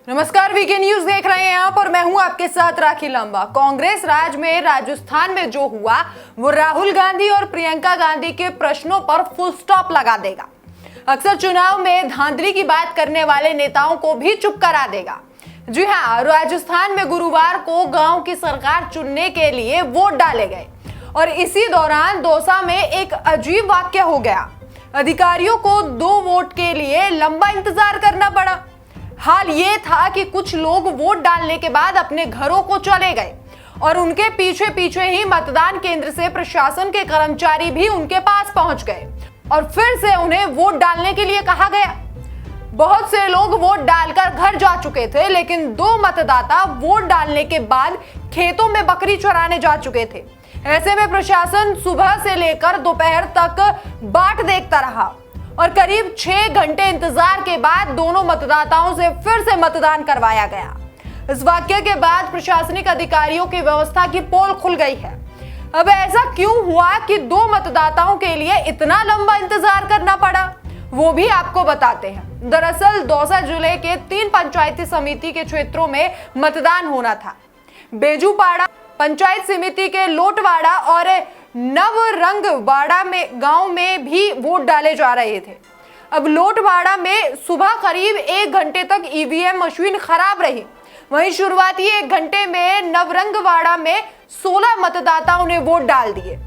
नमस्कार, VK news देख रहे हैं आप और मैं हूं आपके साथ राखी लंबा। कांग्रेस राज में राजस्थान में जो हुआ वो राहुल गांधी और प्रियंका गांधी के प्रश्नों पर फुल स्टॉप लगा देगा। अक्सर चुनाव में धांधली की बात करने वाले नेताओं को भी चुप करा देगा। जी हां, राजस्थान में गुरुवार को गांव की सरकार चुनने के लिए वोट डाले गए और इसी दौरान दौसा में एक अजीब वाकया हो गया। अधिकारियों को 2 वोट के लिए लंबा इंतजार करना पड़ा। हाल ये था कि कुछ लोग वोट डालने के बाद अपने घरों को चले गए और उनके पीछे पीछे ही मतदान केंद्र से प्रशासन के कर्मचारी भी उनके पास पहुंच गए और फिर से उन्हें वोट डालने के लिए कहा गया। बहुत से लोग वोट डालकर घर जा चुके थे, लेकिन 2 मतदाता वोट डालने के बाद खेतों में बकरी चराने जा चुके थे। ऐसे में प्रशासन सुबह से लेकर दोपहर तक बाट देखता रहा और करीब 6 घंटे इंतजार के बाद दोनों मतदाताओं से फिर से मतदान करवाया गया। इस वाकये के बाद प्रशासनिक अधिकारियों की व्यवस्था की पोल खुल गई है। अब ऐसा क्यों हुआ कि 2 मतदाताओं के लिए इतना लंबा इंतजार करना पड़ा, वो भी आपको बताते हैं। दरअसल दौसा जिले के 3 पंचायती समिति के क्षेत्रों में मतदान होना था। बेजूपाड़ा पंचायत समिति के लोटवाड़ा और नवरंगवाड़ा में गांव में भी वोट डाले जा रहे थे। अब लोटवाड़ा में सुबह करीब 1 घंटे तक ईवीएम मशीन खराब रही। वहीं शुरुआती 1 घंटे में नवरंगवाड़ा में 16 मतदाताओं ने वोट डाल दिए।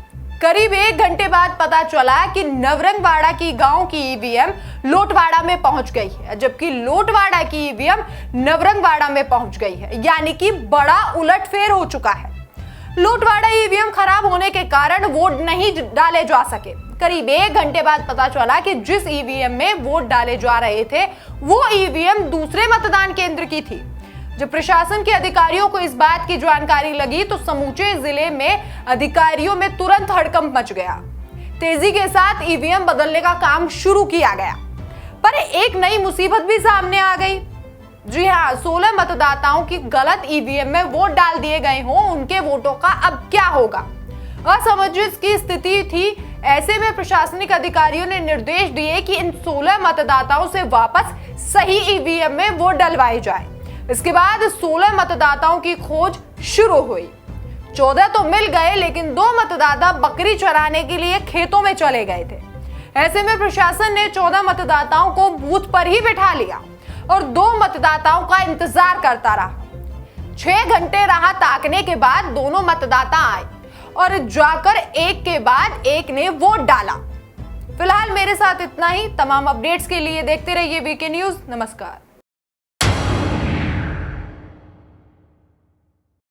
करीब 1 घंटे बाद पता चला कि नवरंगवाड़ा की गांव की ईवीएम लोटवाड़ा में पहुंच गई है, जबकि लोटवाड़ा की ईवीएम नवरंगवाड़ा में पहुंच गई है। यानी कि बड़ा उलटफेर हो चुका है। लोटवाड़ा ईवीएम खराब होने के कारण वोट नहीं डाले जा सके। करीब 1 घंटे बाद पता चला कि जिस ईवीएम में वोट डाले जा रहे थे वो ईवीएम दूसरे मतदान केंद्र की थी। जब प्रशासन के अधिकारियों को इस बात की जानकारी लगी तो समूचे जिले में अधिकारियों में तुरंत हड़कंप मच गया। तेजी के साथ ईवीएम बदलने का काम शुरू किया गया, पर एक नई मुसीबत भी सामने आ गई। जी हाँ, 16 मतदाताओं की गलत ईवीएम में वोट डाल दिए गए हों, उनके वोटों का अब क्या होगा? असमंजस की स्थिति थी। ऐसे में प्रशासनिक अधिकारियों ने निर्देश दिए कि इन 16 मतदाताओं से वापस सही ईवीएम में वोट डलवाए जाए। इसके बाद 16 मतदाताओं की खोज शुरू हुई। 14 तो मिल गए, लेकिन 2 मतदाता बकरी चराने के लिए खेतों में चले गए थे। ऐसे में प्रशासन ने 14 मतदाताओं को बूथ पर ही बिठा लिया और 2 मतदाताओं का इंतजार करता रहा। 6 घंटे राह ताकने के बाद दोनों मतदाता आए और जाकर एक के बाद एक ने वोट डाला। फिलहाल मेरे साथ इतना ही। तमाम अपडेट्स के लिए देखते रहिए वीके न्यूज। नमस्कार।